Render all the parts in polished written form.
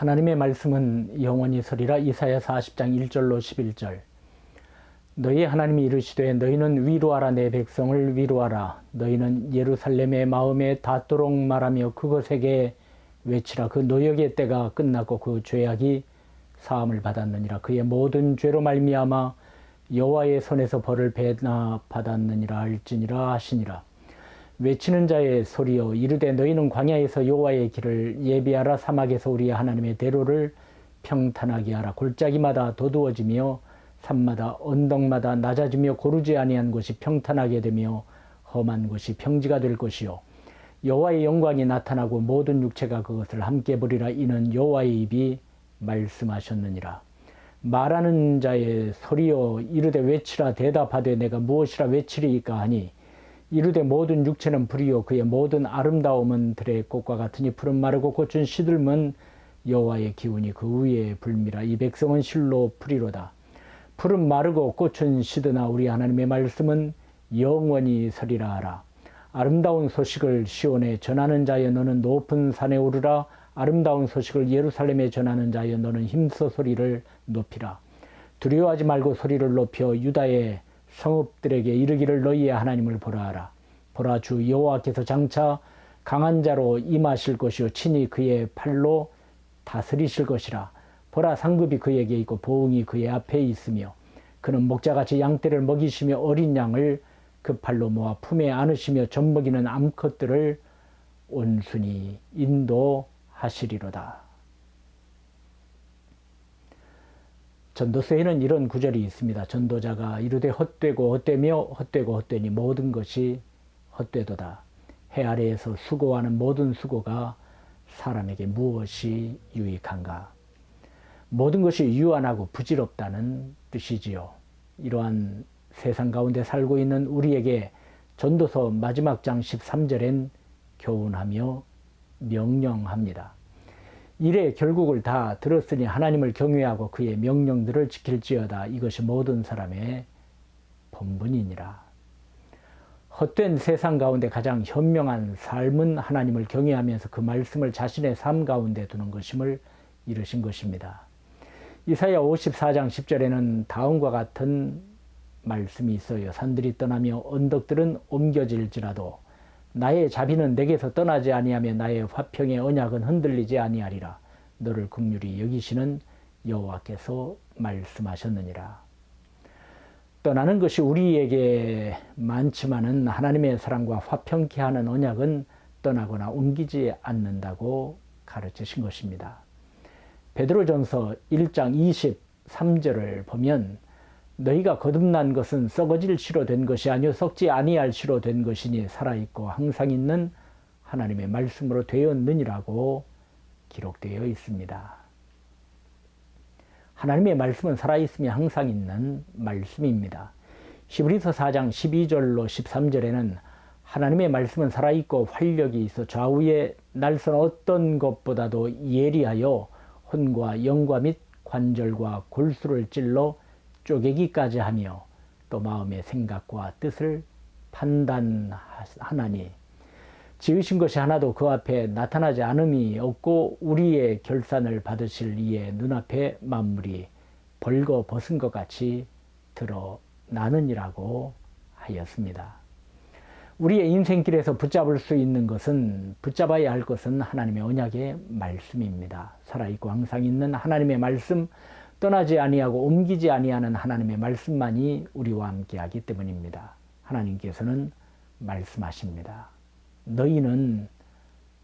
하나님의 말씀은 영원히 서리라. 이사야 40장 1절로 11절. 너희 하나님이 이르시되 너희는 위로하라. 내 백성을 위로하라. 너희는 예루살렘의 마음에 닿도록 말하며 그것에게 외치라. 그 노역의 때가 끝났고 그 죄악이 사함을 받았느니라. 그의 모든 죄로 말미암아 여호와의 손에서 벌을 배나 받았느니라 할지니라 하시니라. 외치는 자의 소리여 이르되 너희는 광야에서 여호와의 길을 예비하라. 사막에서 우리 하나님의 대로를 평탄하게 하라. 골짜기마다 도두어지며 산마다 언덕마다 낮아지며 고르지 아니한 곳이 평탄하게 되며 험한 곳이 평지가 될 것이요 여호와의 영광이 나타나고 모든 육체가 그것을 함께 보리라. 이는 여호와의 입이 말씀하셨느니라. 말하는 자의 소리여 이르되 외치라. 대답하되 내가 무엇이라 외치리이까 하니 이르되 모든 육체는 불이요 그의 모든 아름다움은 들의 꽃과 같으니 푸른 마르고 꽃은 시들면 여호와의 기운이 그 위에 불미라. 이 백성은 실로 풀이로다. 푸른 마르고 꽃은 시드나 우리 하나님의 말씀은 영원히 서리라 하라. 아름다운 소식을 시온에 전하는 자여 너는 높은 산에 오르라. 아름다운 소식을 예루살렘에 전하는 자여 너는 힘써 소리를 높이라. 두려워하지 말고 소리를 높여 유다의 성읍들에게 이르기를 너희의 하나님을 보라 하라. 보라 주 여호와께서 장차 강한 자로 임하실 것이요 친히 그의 팔로 다스리실 것이라. 보라 상급이 그에게 있고 보응이 그의 앞에 있으며 그는 목자같이 양떼를 먹이시며 어린 양을 그 팔로 모아 품에 안으시며 젖먹이는 암컷들을 온순히 인도하시리로다. 전도서에는 이런 구절이 있습니다. 전도자가 이르되 헛되고 헛되며 헛되고 헛되니 모든 것이 헛되도다. 해 아래에서 수고하는 모든 수고가 사람에게 무엇이 유익한가. 모든 것이 유한하고 부질없다는 뜻이지요. 이러한 세상 가운데 살고 있는 우리에게 전도서 마지막 장 13절엔 교훈하며 명령합니다. 이래 결국을 다 들었으니 하나님을 경외하고 그의 명령들을 지킬지어다. 이것이 모든 사람의 본분이니라. 헛된 세상 가운데 가장 현명한 삶은 하나님을 경외하면서 그 말씀을 자신의 삶 가운데 두는 것임을 이루신 것입니다. 이사야 54장 10절에는 다음과 같은 말씀이 있어요. 산들이 떠나며 언덕들은 옮겨질지라도 나의 자비는 내게서 떠나지 아니하며 나의 화평의 언약은 흔들리지 아니하리라. 너를 긍휼히 여기시는 여호와께서 말씀하셨느니라. 떠나는 것이 우리에게 많지만은 하나님의 사랑과 화평케 하는 언약은 떠나거나 옮기지 않는다고 가르치신 것입니다. 베드로전서 1장 23절을 보면 너희가 거듭난 것은 썩어질 씨로 된 것이 아니요 썩지 아니할 씨로 된 것이니 살아있고 항상 있는 하나님의 말씀으로 되었느니라고 기록되어 있습니다. 하나님의 말씀은 살아있으며 항상 있는 말씀입니다. 히브리서 4장 12절로 13절에는 하나님의 말씀은 살아있고 활력이 있어 좌우의 날선 어떤 것보다도 예리하여 혼과 영과 및 관절과 골수를 찔러 쪼개기까지 하며 또 마음의 생각과 뜻을 판단하나니 지으신 것이 하나도 그 앞에 나타나지 않음이 없고 우리의 결산을 받으실 이의 눈앞에 만물이 벌거벗은 것 같이 드러나느니라고 하였습니다. 우리의 인생길에서 붙잡을 수 있는 것은 붙잡아야 할 것은 하나님의 언약의 말씀입니다. 살아있고 항상 있는 하나님의 말씀, 떠나지 아니하고 옮기지 아니하는 하나님의 말씀만이 우리와 함께하기 때문입니다. 하나님께서는 말씀하십니다. 너희는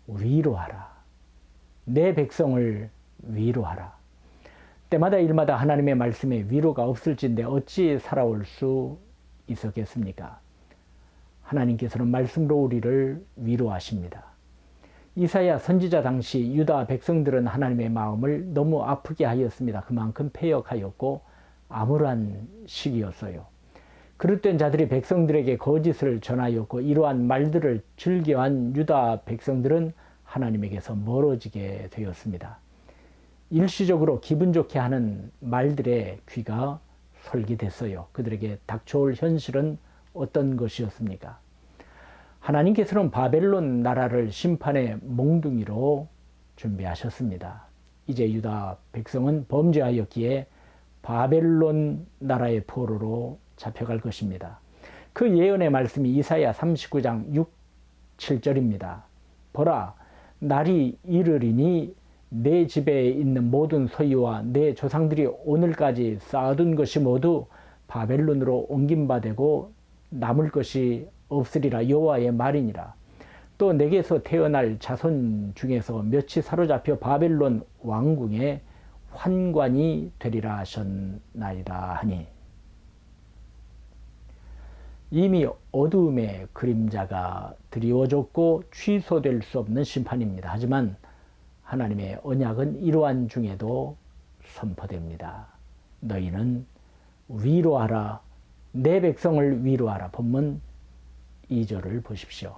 위로하라. 내 백성을 위로하라. 때마다 일마다 하나님의 말씀에 위로가 없을진데 어찌 살아올 수 있었겠습니까? 하나님께서는 말씀으로 우리를 위로하십니다. 이사야 선지자 당시 유다 백성들은 하나님의 마음을 너무 아프게 하였습니다. 그만큼 패역하였고 암울한 시기였어요. 그릇된 자들이 백성들에게 거짓을 전하였고 이러한 말들을 즐겨한 유다 백성들은 하나님에게서 멀어지게 되었습니다. 일시적으로 기분 좋게 하는 말들의 귀가 솔깃했어요. 그들에게 닥쳐올 현실은 어떤 것이었습니까? 하나님께서는 바벨론 나라를 심판의 몽둥이로 준비하셨습니다. 이제 유다 백성은 범죄하였기에 바벨론 나라의 포로로 잡혀갈 것입니다. 그 예언의 말씀이 이사야 39장 6, 7절입니다. 보라, 날이 이르리니 내 집에 있는 모든 소유와 내 조상들이 오늘까지 쌓아둔 것이 모두 바벨론으로 옮김받고 남을 것이 없으리라. 여호와의 말이니라. 또 내게서 태어날 자손 중에서 몇이 사로잡혀 바벨론 왕궁의 환관이 되리라 하셨나이다 하니, 이미 어두움의 그림자가 드리워졌고 취소될 수 없는 심판입니다. 하지만 하나님의 언약은 이러한 중에도 선포됩니다. 너희는 위로하라, 내 백성을 위로하라. 본문 2절을 보십시오.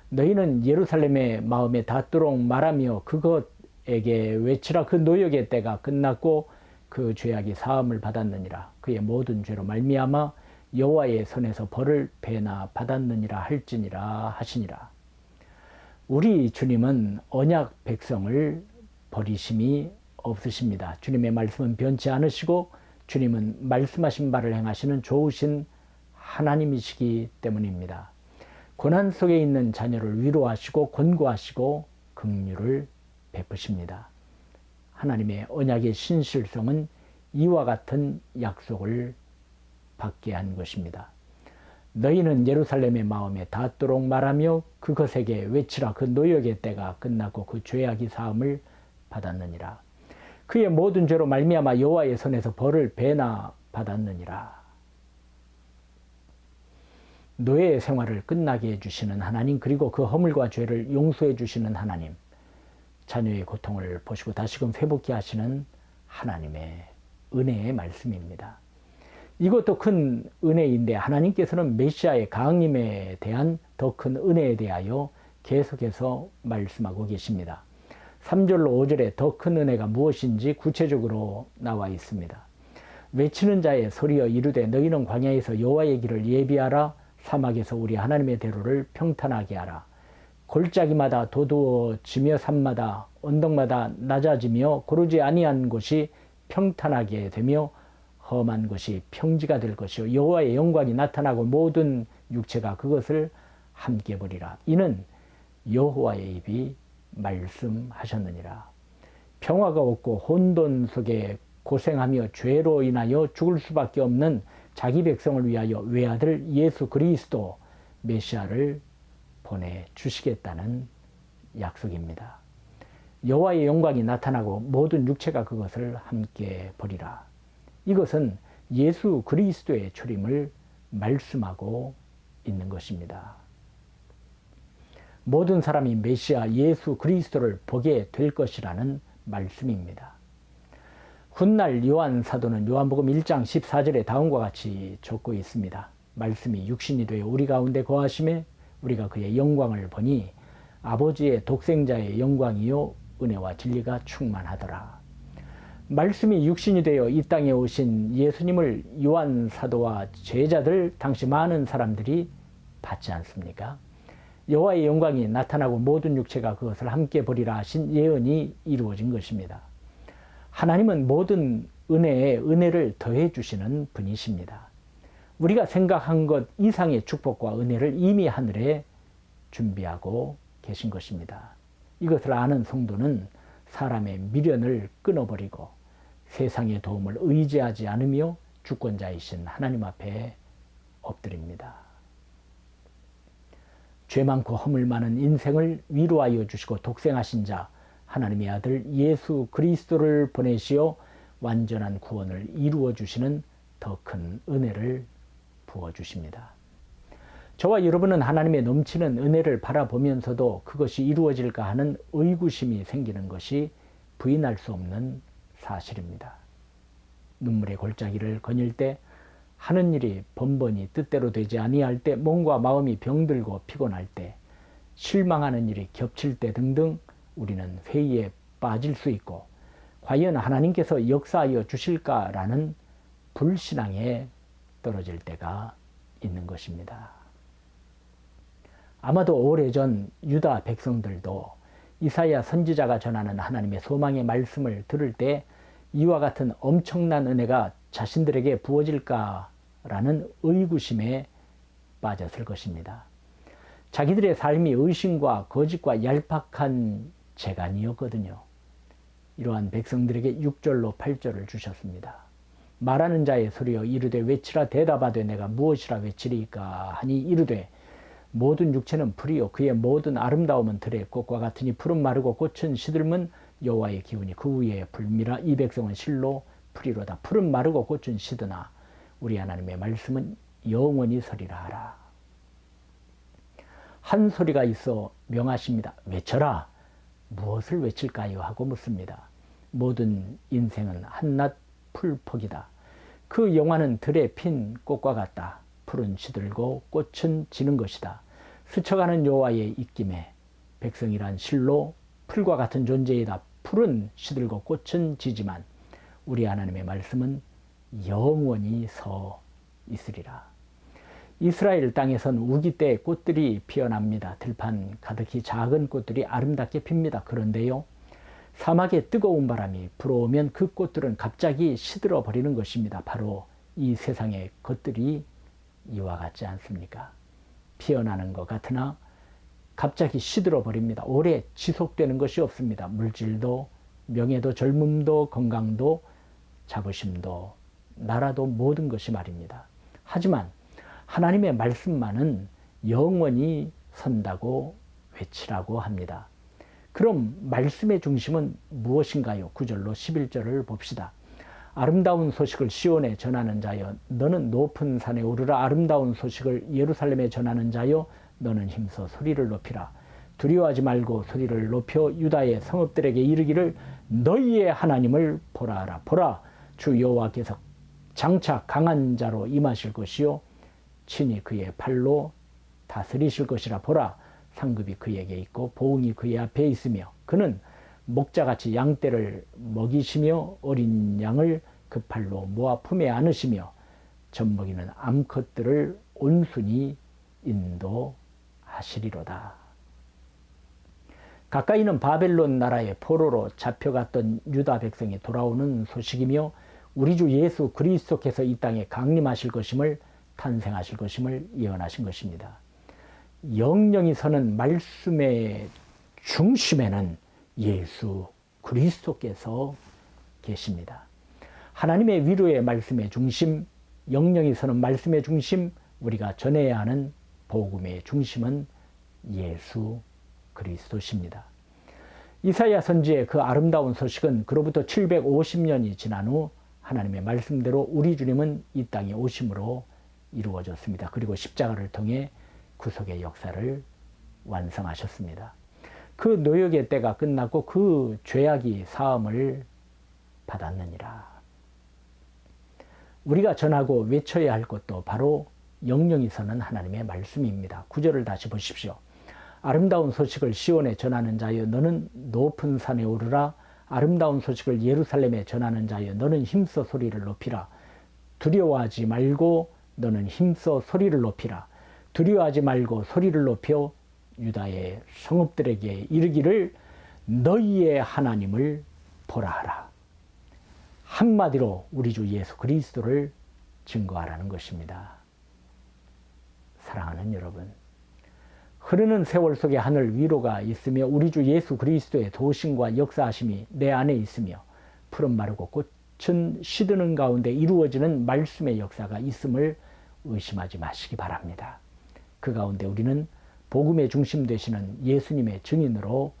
너희는 예루살렘의 마음에 닿도록 말하며 그것에게 외치라. 그 노역의 때가 끝났고 그 죄악이 사함을 받았느니라. 그의 모든 죄로 말미암아 여호와의 손에서 벌을 배나 받았느니라 할지니라 하시니라. 우리 주님은 언약 백성을 버리심이 없으십니다. 주님의 말씀은 변치 않으시고 주님은 말씀하신 바를 행하시는 좋으신 하나님이시기 때문입니다. 고난 속에 있는 자녀를 위로하시고 권고하시고 긍휼을 베푸십니다. 하나님의 언약의 신실성은 이와 같은 약속을 받게 한 것입니다. 너희는 예루살렘의 마음에 닿도록 말하며 그것에게 외치라. 그 노역의 때가 끝났고 그 죄악이 사함을 받았느니라. 그의 모든 죄로 말미암아 여호와의 손에서 벌을 배나 받았느니라. 노예의 생활을 끝나게 해주시는 하나님, 그리고 그 허물과 죄를 용서해 주시는 하나님, 자녀의 고통을 보시고 다시금 회복케 하시는 하나님의 은혜의 말씀입니다. 이것도 큰 은혜인데 하나님께서는 메시아의 강림에 대한 더 큰 은혜에 대하여 계속해서 말씀하고 계십니다. 3절로 5절에 더 큰 은혜가 무엇인지 구체적으로 나와 있습니다. 외치는 자의 소리여 이르되 너희는 광야에서 여호와의 길을 예비하라. 사막에서 우리 하나님의 대로를 평탄하게 하라. 골짜기마다 도두어지며 산마다 언덕마다 낮아지며 고르지 아니한 곳이 평탄하게 되며 험한 것이 평지가 될 것이요 여호와의 영광이 나타나고 모든 육체가 그것을 함께 보리라. 이는 여호와의 입이 말씀하셨느니라. 평화가 없고 혼돈 속에 고생하며 죄로 인하여 죽을 수밖에 없는 자기 백성을 위하여 외아들 예수 그리스도 메시아를 보내주시겠다는 약속입니다. 여호와의 영광이 나타나고 모든 육체가 그것을 함께 보리라. 이것은 예수 그리스도의 출임을 말씀하고 있는 것입니다. 모든 사람이 메시아 예수 그리스도를 보게 될 것이라는 말씀입니다. 훗날 요한 사도는 요한복음 1장 14절에 다음과 같이 적고 있습니다. 말씀이 육신이 되어 우리 가운데 거하심에 우리가 그의 영광을 보니 아버지의 독생자의 영광이요 은혜와 진리가 충만하더라. 말씀이 육신이 되어 이 땅에 오신 예수님을 요한 사도와 제자들 당시 많은 사람들이 봤지 않습니까? 여호와의 영광이 나타나고 모든 육체가 그것을 함께 보리라 하신 예언이 이루어진 것입니다. 하나님은 모든 은혜에 은혜를 더해 주시는 분이십니다. 우리가 생각한 것 이상의 축복과 은혜를 이미 하늘에 준비하고 계신 것입니다. 이것을 아는 성도는 사람의 미련을 끊어버리고 세상의 도움을 의지하지 않으며 주권자이신 하나님 앞에 엎드립니다. 죄 많고 허물 많은 인생을 위로하여 주시고 독생하신 자 하나님의 아들 예수 그리스도를 보내시어 완전한 구원을 이루어 주시는 더 큰 은혜를 부어 주십니다. 저와 여러분은 하나님의 넘치는 은혜를 바라보면서도 그것이 이루어질까 하는 의구심이 생기는 것이 부인할 수 없는 사실입니다. 눈물의 골짜기를 거닐 때, 하는 일이 번번이 뜻대로 되지 아니할 때, 몸과 마음이 병들고 피곤할 때, 실망하는 일이 겹칠 때 등등 우리는 회의에 빠질 수 있고 과연 하나님께서 역사하여 주실까라는 불신앙에 떨어질 때가 있는 것입니다. 아마도 오래전 유다 백성들도 이사야 선지자가 전하는 하나님의 소망의 말씀을 들을 때 이와 같은 엄청난 은혜가 자신들에게 부어질까라는 의구심에 빠졌을 것입니다. 자기들의 삶이 의심과 거짓과 얄팍한 재간이었거든요. 이러한 백성들에게 6절로 8절을 주셨습니다. 말하는 자의 소리여 이르되 외치라 대답하되 내가 무엇이라 외치리까 하니 이르되 모든 육체는 풀이요 그의 모든 아름다움은 들의 꽃과 같으니 풀은 마르고 꽃은 시들면 여호와의 기운이 그 위에 불미라. 이 백성은 실로 풀이로다. 풀은 마르고 꽃은 시드나 우리 하나님의 말씀은 영원히 서리라 하라. 한 소리가 있어 명하십니다. 외쳐라. 무엇을 외칠까요? 하고 묻습니다. 모든 인생은 한낱 풀퍽이다. 그 영화는 들에 핀 꽃과 같다. 풀은 시들고 꽃은 지는 것이다. 스쳐가는 여호와의 입김에 백성이란 실로 풀과 같은 존재이다. 풀은 시들고 꽃은 지지만 우리 하나님의 말씀은 영원히 서 있으리라. 이스라엘 땅에선 우기 때 꽃들이 피어납니다. 들판 가득히 작은 꽃들이 아름답게 핍니다. 그런데요, 사막의 뜨거운 바람이 불어오면 그 꽃들은 갑자기 시들어 버리는 것입니다. 바로 이 세상의 것들이 이와 같지 않습니까? 피어나는 것 같으나 갑자기 시들어 버립니다. 오래 지속되는 것이 없습니다. 물질도, 명예도, 젊음도, 건강도, 자부심도, 나라도 모든 것이 말입니다. 하지만 하나님의 말씀만은 영원히 선다고 외치라고 합니다. 그럼 말씀의 중심은 무엇인가요? 9절로 11절을 봅시다. 아름다운 소식을 시온에 전하는 자여 너는 높은 산에 오르라. 아름다운 소식을 예루살렘에 전하는 자여 너는 힘써 소리를 높이라. 두려워하지 말고 소리를 높여 유다의 성읍들에게 이르기를 너희의 하나님을 보라 하라. 보라, 주 여호와께서 장차 강한 자로 임하실 것이요 친히 그의 팔로 다스리실 것이라. 보라, 상급이 그에게 있고 보응이 그의 앞에 있으며 그는 목자같이 양떼를 먹이시며 어린 양을 그 팔로 모아 품에 안으시며 젖먹이는 암컷들을 온순히 인도하시리로다. 가까이는 바벨론 나라의 포로로 잡혀갔던 유다 백성이 돌아오는 소식이며 우리 주 예수 그리스도께서 이 땅에 강림하실 것임을, 탄생하실 것임을 예언하신 것입니다. 영영이 서는 말씀의 중심에는 예수 그리스도께서 계십니다. 하나님의 위로의 말씀의 중심, 영영이 서는 말씀의 중심, 우리가 전해야 하는 복음의 중심은 예수 그리스도십니다. 이사야 선지의 그 아름다운 소식은 그로부터 750년이 지난 후 하나님의 말씀대로 우리 주님은 이 땅에 오심으로 이루어졌습니다. 그리고 십자가를 통해 구속의 역사를 완성하셨습니다. 그 노역의 때가 끝났고 그 죄악이 사함을 받았느니라. 우리가 전하고 외쳐야 할 것도 바로 영영이 서는 하나님의 말씀입니다. 9절을 다시 보십시오. 아름다운 소식을 시온에 전하는 자여 너는 높은 산에 오르라. 아름다운 소식을 예루살렘에 전하는 자여 너는 힘써 소리를 높이라. 두려워하지 말고 너는 힘써 소리를 높이라. 두려워하지 말고 소리를 높여 유다의 성읍들에게 이르기를 너희의 하나님을 보라 하라. 한마디로 우리 주 예수 그리스도를 증거하라는 것입니다. 사랑하는 여러분, 흐르는 세월 속에 하늘 위로가 있으며 우리 주 예수 그리스도의 도심과 역사하심이 내 안에 있으며 푸른 마르고 꽃은 시드는 가운데 이루어지는 말씀의 역사가 있음을 의심하지 마시기 바랍니다. 그 가운데 우리는 복음의 중심 되시는 예수님의 증인으로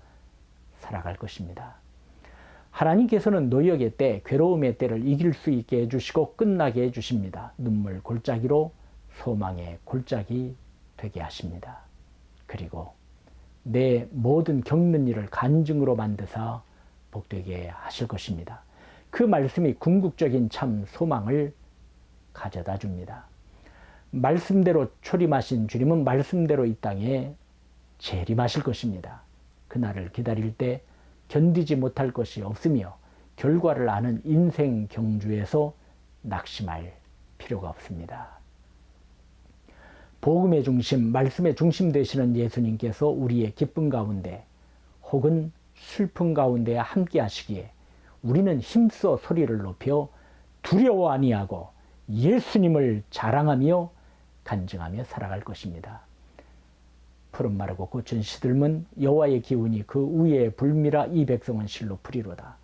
살아갈 것입니다. 하나님께서는 노역의 때, 괴로움의 때를 이길 수 있게 해주시고 끝나게 해주십니다. 눈물 골짜기로 소망의 골짜기 되게 하십니다. 그리고 내 모든 겪는 일을 간증으로 만드사 복되게 하실 것입니다. 그 말씀이 궁극적인 참 소망을 가져다 줍니다. 말씀대로 초림하신 주님은 말씀대로 이 땅에 재림하실 것입니다. 그날을 기다릴 때 견디지 못할 것이 없으며 결과를 아는 인생 경주에서 낙심할 필요가 없습니다. 복음의 중심, 말씀의 중심 되시는 예수님께서 우리의 기쁨 가운데 혹은 슬픔 가운데 함께 하시기에 우리는 힘써 소리를 높여 두려워 아니하고 예수님을 자랑하며 간증하며 살아갈 것입니다. 푸른 마르고 꽃은 시들면 여호와의 기운이 그 위에 불미라 이 백성은 실로 풀이로다.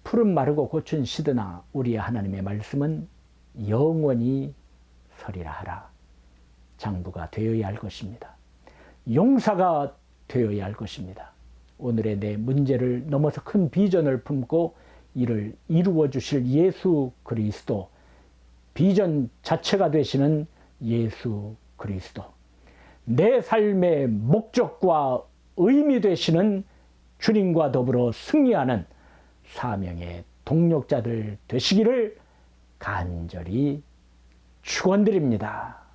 푸른 마르고 꽃은 시드나 우리의 하나님의 말씀은 영원히 서리라 하라. 장부가 되어야 할 것입니다. 용사가 되어야 할 것입니다. 오늘의 내 문제를 넘어서 큰 비전을 품고 이를 이루어 주실 예수 그리스도, 비전 자체가 되시는 예수 그리스도, 내 삶의 목적과 의미 되시는 주님과 더불어 승리하는 사명의 동력자들 되시기를 간절히 축원드립니다.